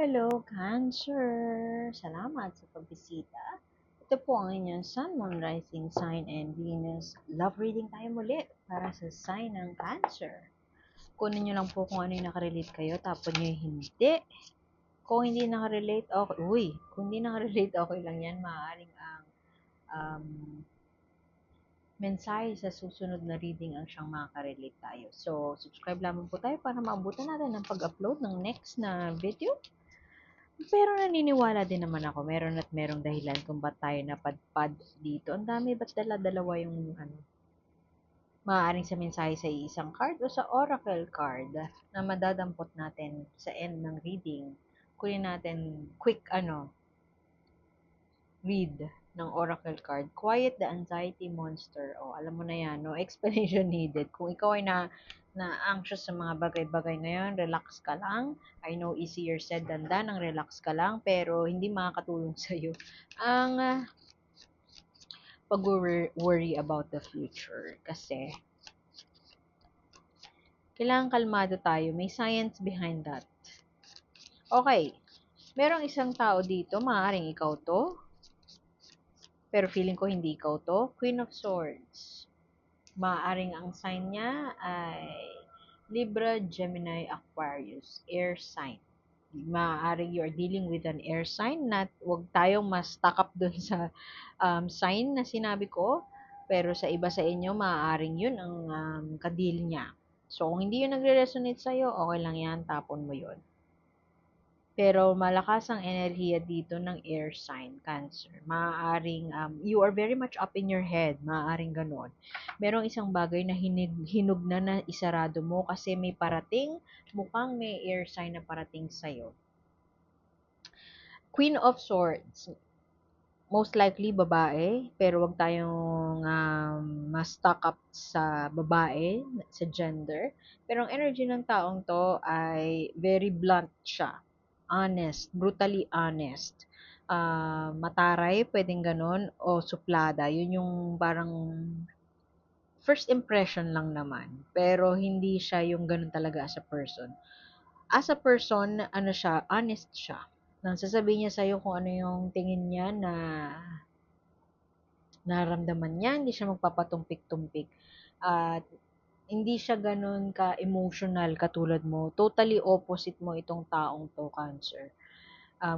Hello, Cancer! Salamat sa pagbisita. Ito po ang inyong Sun, Moon, Rising Sign, and Venus. Love reading tayo muli para sa sign ng Cancer. Kunin nyo lang po kung ano yung nakarelate kayo, tapon nyo yung hindi. Kung hindi nakarelate, okay. Kung hindi nakarelate, okay lang yan. Maaaring ang um, mensahe sa susunod na reading ang siyang makakarelate tayo. So, subscribe lamang po tayo para maabutan natin ang pag-upload ng next na video. Pero naniniwala din naman ako, meron at merong dahilan kung ba't tayo napadpad dito. Ang dami, ba't dala-dalawa yung maaaring sa mensahe sa isang card o sa oracle card na madadampot natin sa end ng reading. Kunin natin quick read ng oracle card. Quiet the anxiety monster. O, alam mo na yan, no explanation needed. Kung ikaw ay na anxious sa mga bagay-bagay ngayon, relax ka lang. I know easier said than done ang relax ka lang, pero hindi makakatulong sa iyo ang pag-worry about the future. Kasi kailangan kalmado tayo. May science behind that. Okay. Merong isang tao dito, maaaring ikaw to, pero feeling ko hindi ikaw to. Queen of Swords. Maaaring ang sign niya ay Libra, Gemini, Aquarius, air sign. Maaaring you're dealing with an air sign na wag tayong mas stuck up dun sa sign na sinabi ko. Pero sa iba sa inyo, maaaring yun ang kadil niya. So, kung hindi yun nagre-resonate sa'yo, okay lang yan, tapon mo yun. Pero malakas ang enerhiya dito ng air sign, Cancer. Maaaring you are very much up in your head. Maaaring ganon. Merong isang bagay na hinug na isarado mo kasi may parating, mukhang may air sign na parating sa'yo. Queen of Swords. Most likely babae, pero wag tayong ma-stuck up sa babae, sa gender. Pero ang energy ng taong to ay very blunt siya. Honest, brutally honest. Mataray, pwedeng ganun, o suplada. Yun yung parang first impression lang naman. Pero hindi siya yung ganun talaga as a person. As a person, ano siya, honest siya. Nang sasabihin niya sa'yo kung ano yung tingin niya na naramdaman niya, hindi siya magpapatumpik-tumpik. At hindi siya ganun ka-emotional katulad mo. Totally opposite mo itong taong to, Cancer.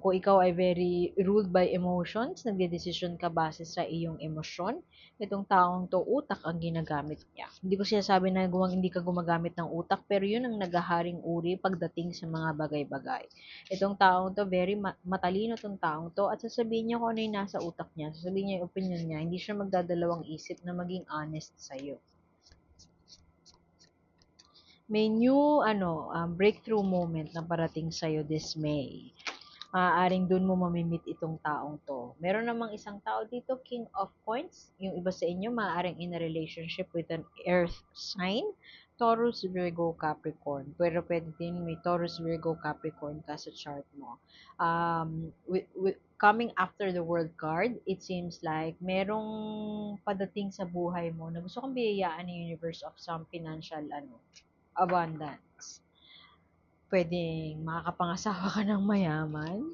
Kung ikaw ay very ruled by emotions, nagdedesisyon ka base sa iyong emosyon, itong taong to, utak ang ginagamit niya. Hindi ko sinasabi na hindi ka gumagamit ng utak, pero yun ang nagaharing uri pagdating sa mga bagay-bagay. Itong taong to, very matalino itong taong to, at sasabihin niya kung ano yung nasa utak niya, sasabihin niya yung opinion niya, hindi siya magdadalawang isip na maging honest sa'yo. May new breakthrough moment na parating sa'yo this May. Maaaring dun mo mamimit itong taong to. Meron namang isang tao dito, King of Coins. Yung iba sa inyo, maaaring in a relationship with an earth sign. Taurus, Virgo, Capricorn. Pero pwede din may Taurus, Virgo, Capricorn ka sa chart mo. Coming after the world card, it seems like merong padating sa buhay mo na gusto kong biyayaan ng universe of some financial abundance. Pwedeng makakapangasawa ka ng mayaman.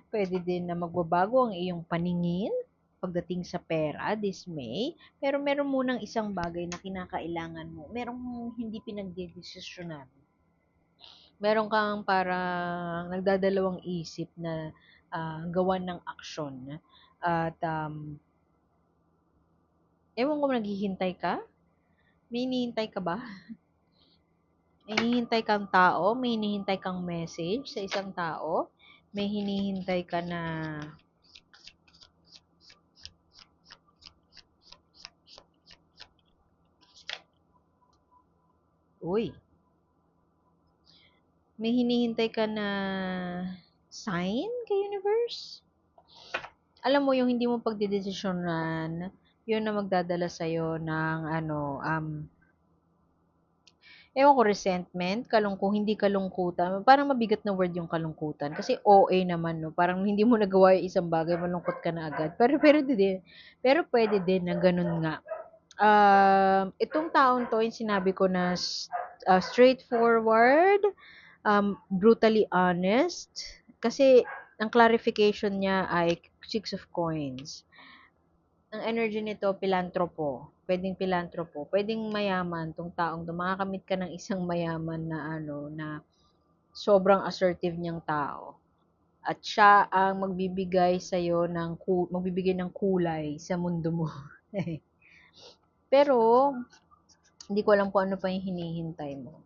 Pwede din na magbabago ang iyong paningin pagdating sa pera this May. Pero meron munang isang bagay na kinakailangan mo. Merong hindi pinagdedesisyonan. Meron kang parang nagdadalawang isip na gawan ng aksyon. At ewan ko, naghihintay ka? May hinihintay ka ba? May hinihintay kang tao, may hinihintay kang message sa isang tao, may hinihintay ka na uy, may hinihintay ka na sign kay universe. Alam mo, yung hindi mo pagdedesisyonan, yun na magdadala sa'yo ng ewan ko, resentment, hindi kalungkutan. Parang mabigat na word yung kalungkutan. Kasi OA naman, no? Parang hindi mo nagawa yung isang bagay, malungkot ka na agad. Pero pwede din na ganun nga. Itong taon to, yung sinabi ko na straightforward, brutally honest, Kasi, ang clarification niya ay Six of Coins. Ang energy nito, pilantropo. Pwedeng pilantropo. Pwedeng mayaman tong taong to. Makakamit ka ng isang mayaman na na sobrang assertive niyang tao. At siya ang magbibigay sa'yo magbibigay ng kulay sa mundo mo. Pero, hindi ko alam kung ano pa yung hinihintay mo.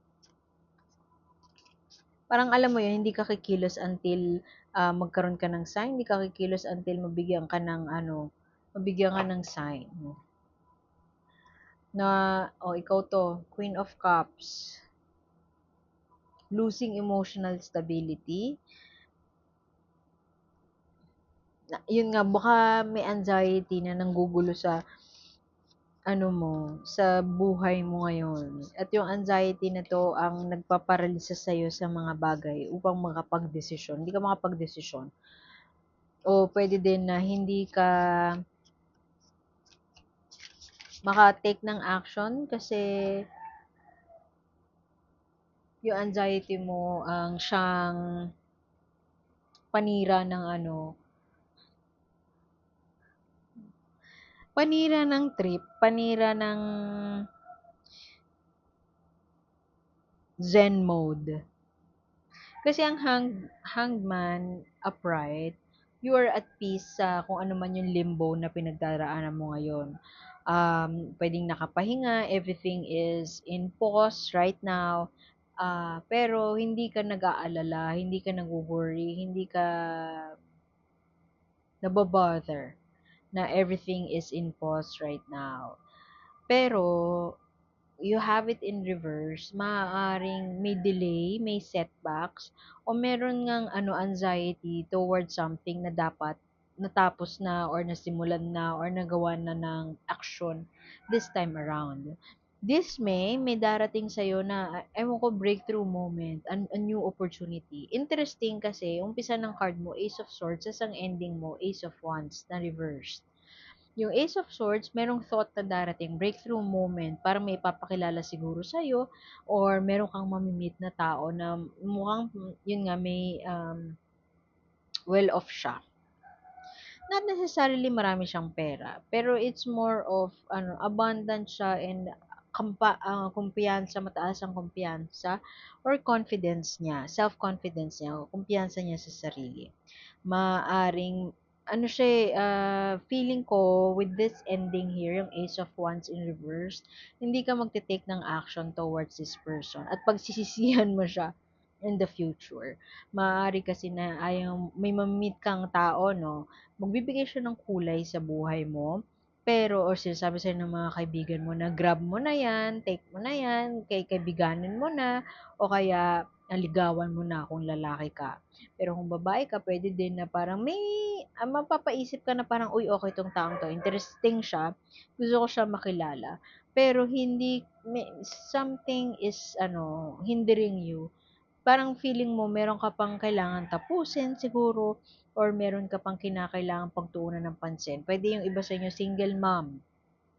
Parang alam mo yun, hindi ka kikilos until magkaroon ka ng sign, hindi ka kikilos until mabigyan ka ng sign. Na, ikaw to, Queen of Cups. Losing emotional stability. Yun nga, baka may anxiety na nanggugulo sa sa buhay mo ngayon. At yung anxiety na to ang nagpaparalisa sa'yo sa mga bagay upang makapagdesisyon. Hindi ka makapagdesisyon. O pwede din na hindi ka maka-take ng action kasi yung anxiety mo ang siyang panira ng panira ng trip, panira ng Zen mode. Kasi ang hanged man upright, you are at peace sa kung ano man yung limbo na pinagdaraanan mo ngayon. Pwedeng nakapahinga, everything is in pause right now. Pero hindi ka nag-aalala, hindi ka nag-worry, hindi ka nababother na everything is in pause right now. Pero, you have it in reverse, maaaring may delay, may setbacks, o meron ngang anxiety towards something na dapat natapos na or nasimulan na or nagawa na ng action this time around. This may darating sa'yo na, ewan ko, breakthrough moment, a new opportunity. Interesting kasi, umpisa ng card mo, Ace of Swords, as ang ending mo, Ace of Wands, na reversed. Yung Ace of Swords, merong thought na darating, breakthrough moment, para may ipapakilala siguro sa'yo, or meron kang mamimit na tao na mukhang, yun nga, may well-off siya. Not necessarily marami siyang pera, pero it's more of, abundant siya and kumpiyansa, mataas ang kumpiyansa, or confidence niya, self-confidence niya, kumpiyansa niya sa sarili. Maaring siya feeling ko with this ending here, yung Ace of Wands in reverse, hindi ka magte-take ng action towards this person at pagsisisihan mo siya in the future. Maaari kasi na may mamit kang tao, no? Magbibigay siya ng kulay sa buhay mo, pero or sinasabi sa'yo ng mga kaibigan mo na grab mo na yan, take mo na yan, kaibiganin mo na, o kaya ligawan mo na kung lalaki ka. Pero kung babae ka, pwede din na parang mapapaisip ka na parang, uy, okay tong taong to, interesting siya, gusto ko siya makilala. Pero hindi, something is, hindering you. Parang feeling mo, meron ka pang kailangan tapusin siguro, or meron ka pang kinakailangan pagtuunan ng pansin. Pwede yung iba sa inyo, single mom,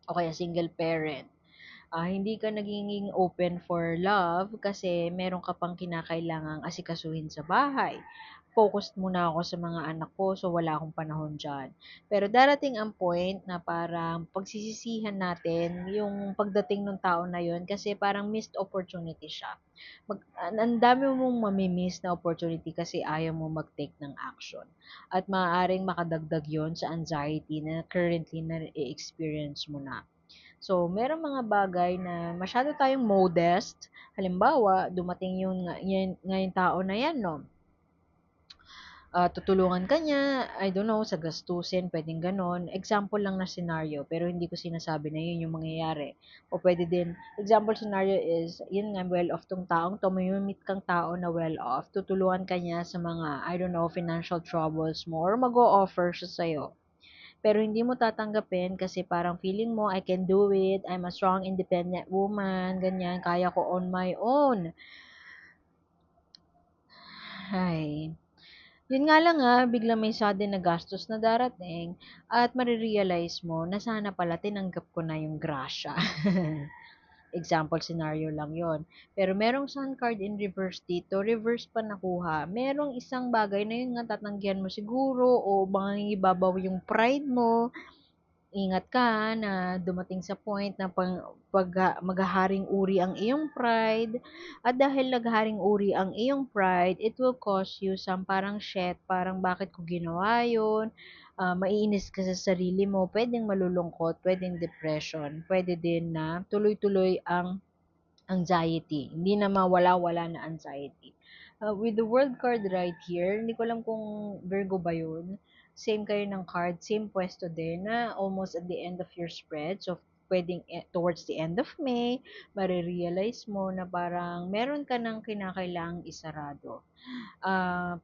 o kaya single parent. Hindi ka naging open for love kasi meron ka pang kinakailangang asikasuhin sa bahay. Focused muna ako sa mga anak ko, so wala akong panahon dyan. Pero darating ang point na parang pagsisisihan natin yung pagdating ng tao na yun kasi parang missed opportunity siya. Ang dami mong mamimiss na opportunity kasi ayaw mo mag-take ng action. At maaaring makadagdag yon sa anxiety na currently na i-experience mo na. So, merong mga bagay na masyado tayong modest. Halimbawa, dumating yung tao na yan, no? Tutulungan ka niya, I don't know, sa gastusin, pwedeng ganon. Example lang na scenario, pero hindi ko sinasabi na yun yung mangyayari. O pwede din, example scenario is, yun nga, well-off tong taong to, may meet kang tao na well-off, tutulungan ka niya sa mga, I don't know, financial troubles mo, or mag-o-offer siya sa'yo. Pero hindi mo tatanggapin kasi parang feeling mo, I can do it, I'm a strong, independent woman, ganyan, kaya ko on my own. Ay, yun nga lang biglang may sudden na gastos na darating at marirealize mo na sana pala tinanggap ko na yung grasya. example scenario lang yon. Pero merong sun card in reverse dito, reverse pa nakuha. Merong isang bagay na yun nga tatanggihan mo siguro o mangingibabaw yung pride mo. Ingat ka na dumating sa point na maghaharing uri ang iyong pride. At dahil naghaharing uri ang iyong pride, it will cause you some parang shit, parang bakit ko ginawa yun, maiinis ka sa sarili mo, pwedeng malulungkot, pwedeng depression, pwede din na tuloy-tuloy ang anxiety. Hindi na mawala-wala na anxiety. With the world card right here, hindi ko alam kung Virgo ba yun. Same kayo ng card, same pwesto din na almost at the end of your spread. So, pwedeng towards the end of May, marirealize mo na parang meron ka ng kinakailangang isarado.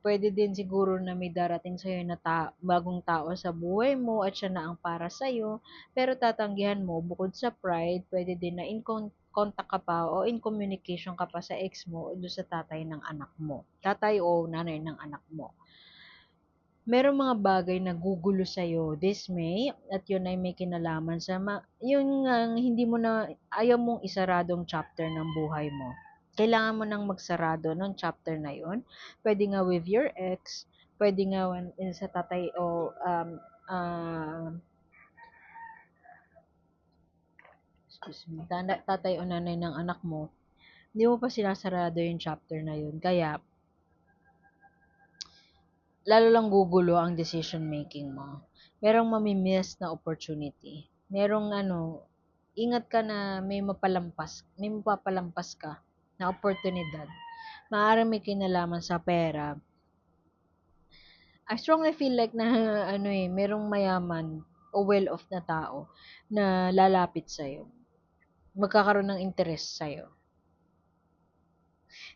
Pwede din siguro na may darating sa'yo na bagong tao sa buhay mo at siya na ang para sa'yo, pero tatanggihan mo, bukod sa pride, pwede din na in contact ka pa o in communication ka pa sa ex mo o doon sa tatay ng anak mo. Tatay o nanay ng anak mo. Merong mga bagay na gugulo sa'yo this May at yun ay may kinalaman sa yun nga hindi mo na ayaw mong isaradong chapter ng buhay mo. Kailangan mo nang magsarado ng chapter na yun. Pwede nga with your ex, pwede nga sa tatay o excuse me, tatay o nanay ng anak mo, hindi mo pa sinasarado yung chapter na yun. Kaya, lalo lang gugulo ang decision making mo. Merong mamimiss na opportunity. Merong ingat ka na may mapapalampas ka na oportunidad. Maaaring may kinalaman sa pera. I strongly feel like na merong mayaman o well-off na tao na lalapit sa'yo. Magkakaroon ng interest sa'yo.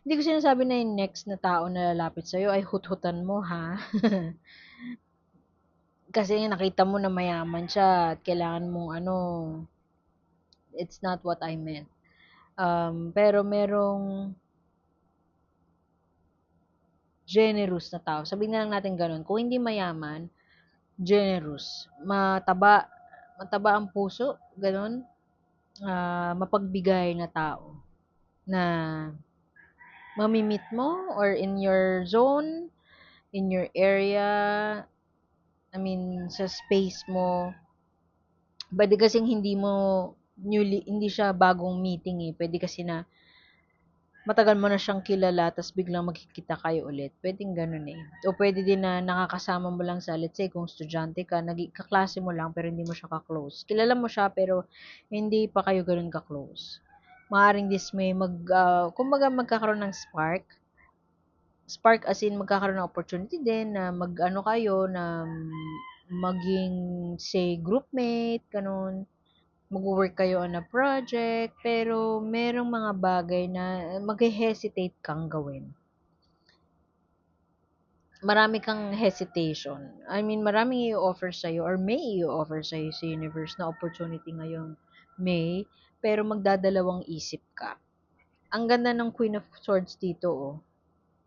Hindi ko sinasabi na yung next na tao na lalapit sa'yo ay hut-hutan mo, ha? Kasi nakita mo na mayaman siya at kailangan mong it's not what I meant. Pero merong generous na tao. Sabihin na lang natin ganun. Kung hindi mayaman, generous. Mataba ang puso, ganun. Mapagbigay na tao na mamimit mo or in your zone, in your area, I mean, sa space mo. Pwede kasing hindi siya bagong meeting eh. Pwede kasi na matagal mo na siyang kilala, tapos biglang magkikita kayo ulit. Pwedeng ganun eh. O pwede din na nakakasama mo lang sa, let's say, kung estudyante ka, kaklase mo lang, pero hindi mo siya ka-close. Kilala mo siya, pero hindi pa kayo ganun ka-close. Maaring this may kumbaga magkakaroon ng spark. Spark as in magkakaroon ng opportunity din na kayo, na maging, say, groupmate, ganun, mag-work kayo on a project, pero merong mga bagay na mag-hesitate kang gawin. Marami kang hesitation. I mean, maraming i-offer sa'yo or may i-offer sa'yo sa universe na opportunity ngayong May, pero magdadalawang isip ka. Ang ganda ng Queen of Swords dito, oh.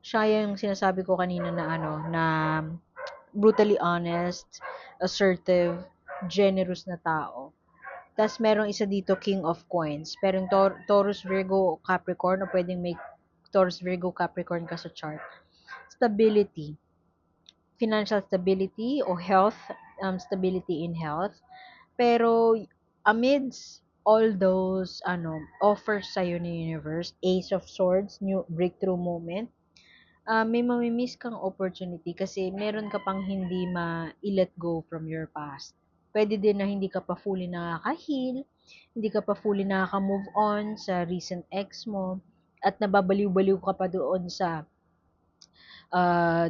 Siya yung sinasabi ko kanina na na brutally honest, assertive, generous na tao. Tapos merong isa dito, King of Coins. Pero yung Taurus, Virgo, Capricorn, o pwedeng may Taurus, Virgo, Capricorn ka sa chart. Stability. Financial stability o health, stability in health. Pero amidst all those offers sa'yo ni universe, Ace of Swords, new breakthrough moment, may mamimiss kang opportunity kasi meron ka pang hindi ma-let go from your past. Pwede din na hindi ka pa fully nakaka-heal, hindi ka pa fully nakaka-move on sa recent ex mo, at nababaliw-baliw ka pa doon sa uh,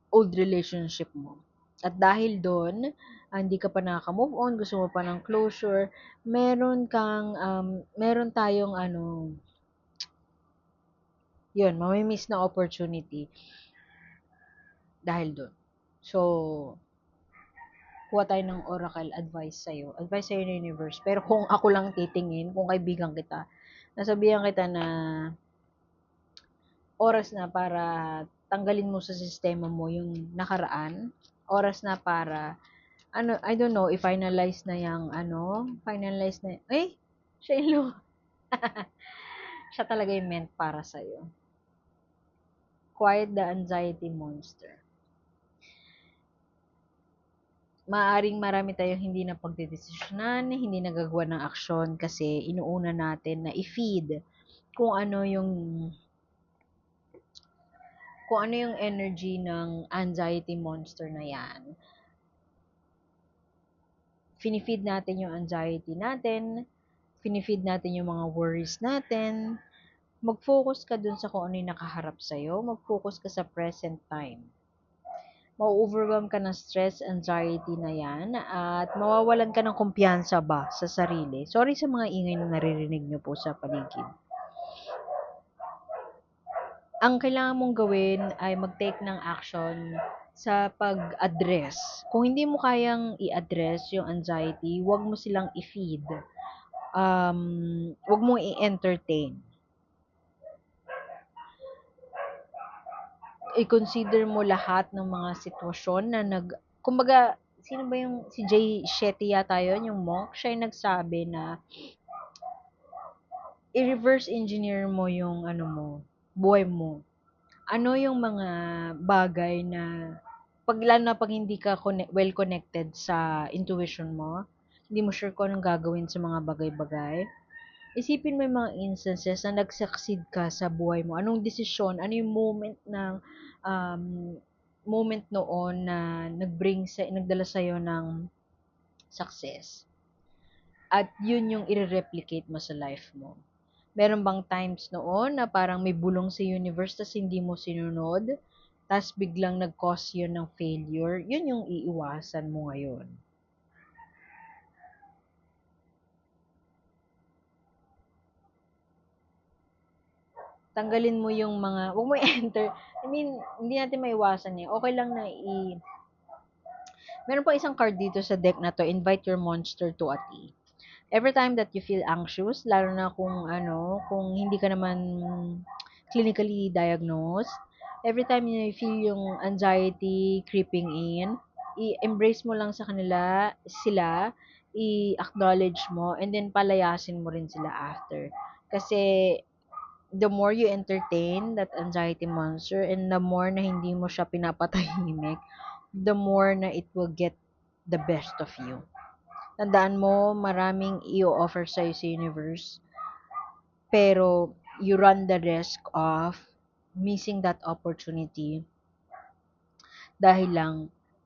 old relationship mo. At dahil doon, hindi ka pa nakaka-move on, gusto mo pa ng closure, meron tayong yun, mamimiss na opportunity dahil doon. So, kuha tayo ng oracle advice sa'yo. Advice sa'yo ng universe. Pero kung ako lang titingin, kung kaibigan kita, nasabihan kita na oras na para tanggalin mo sa sistema mo yung nakaraan. Oras na para, I don't know, i-finalize na yung, finalize na, Shaylo. Siya talaga yung meant para sa'yo. Quiet the anxiety monster. Maaring marami tayong hindi na pagdedesisyonan, hindi nagagawa ng aksyon kasi inuuna natin na i-feed kung ano yung energy ng anxiety monster na yan. Finifeed natin yung anxiety natin, finifeed natin yung mga worries natin. Mag-focus ka dun sa kung ano yung nakaharap sa'yo, mag-focus ka sa present time. Ma-overwhelm ka ng stress, anxiety na yan, at mawawalan ka ng kumpiyansa ba sa sarili. Sorry sa mga ingay na naririnig nyo po sa paligid. Ang kailangan mong gawin ay mag-take ng action sa pag-address. Kung hindi mo kayang i-address yung anxiety, huwag mo silang i-feed. Huwag mo i-entertain. I-consider mo lahat ng mga sitwasyon na kumbaga, sino ba yung, si Jay Shetty yata yun, yung monk, siya yung nagsabi na, i-reverse engineer mo yung, buhay mo. Ano yung mga bagay na, lalo na pag hindi ka well connected sa intuition mo, hindi mo sure kung anong gagawin sa mga bagay-bagay, isipin mo yung mga instances na nag-succeed ka sa buhay mo. Anong desisyon, ano yung um, moment noon na nagdala sa'yo ng success. At yun yung i-replicate mo sa life mo. Meron bang times noon na parang may bulong sa universe tas hindi mo sinunod, tas biglang nag-cause yun ng failure, yun yung iiwasan mo ngayon. Tanggalin mo yung mga, huwag mo enter. I mean, hindi natin maiwasan eh. Okay lang na meron pa isang card dito sa deck na to, invite your monster to a tea. Every time that you feel anxious, lalo na kung hindi ka naman clinically diagnosed, every time you feel yung anxiety creeping in, i-embrace mo lang sa sila, i-acknowledge mo, and then palayasin mo rin sila after. Kasi, the more you entertain that anxiety monster, and the more na hindi mo siya pinapatahimik, the more na it will get the best of you. Tandaan mo, maraming i-offer sa'yo sa universe, pero you run the risk of missing that opportunity dahil lang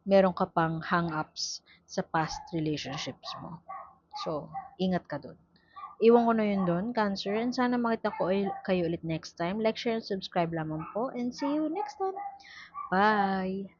meron ka pang hang-ups sa past relationships mo. So, ingat ka dun. Iwan ko na yun dun, Cancer, and sana makita ko kayo ulit next time. Like, share, and subscribe lamang po, and see you next time. Bye!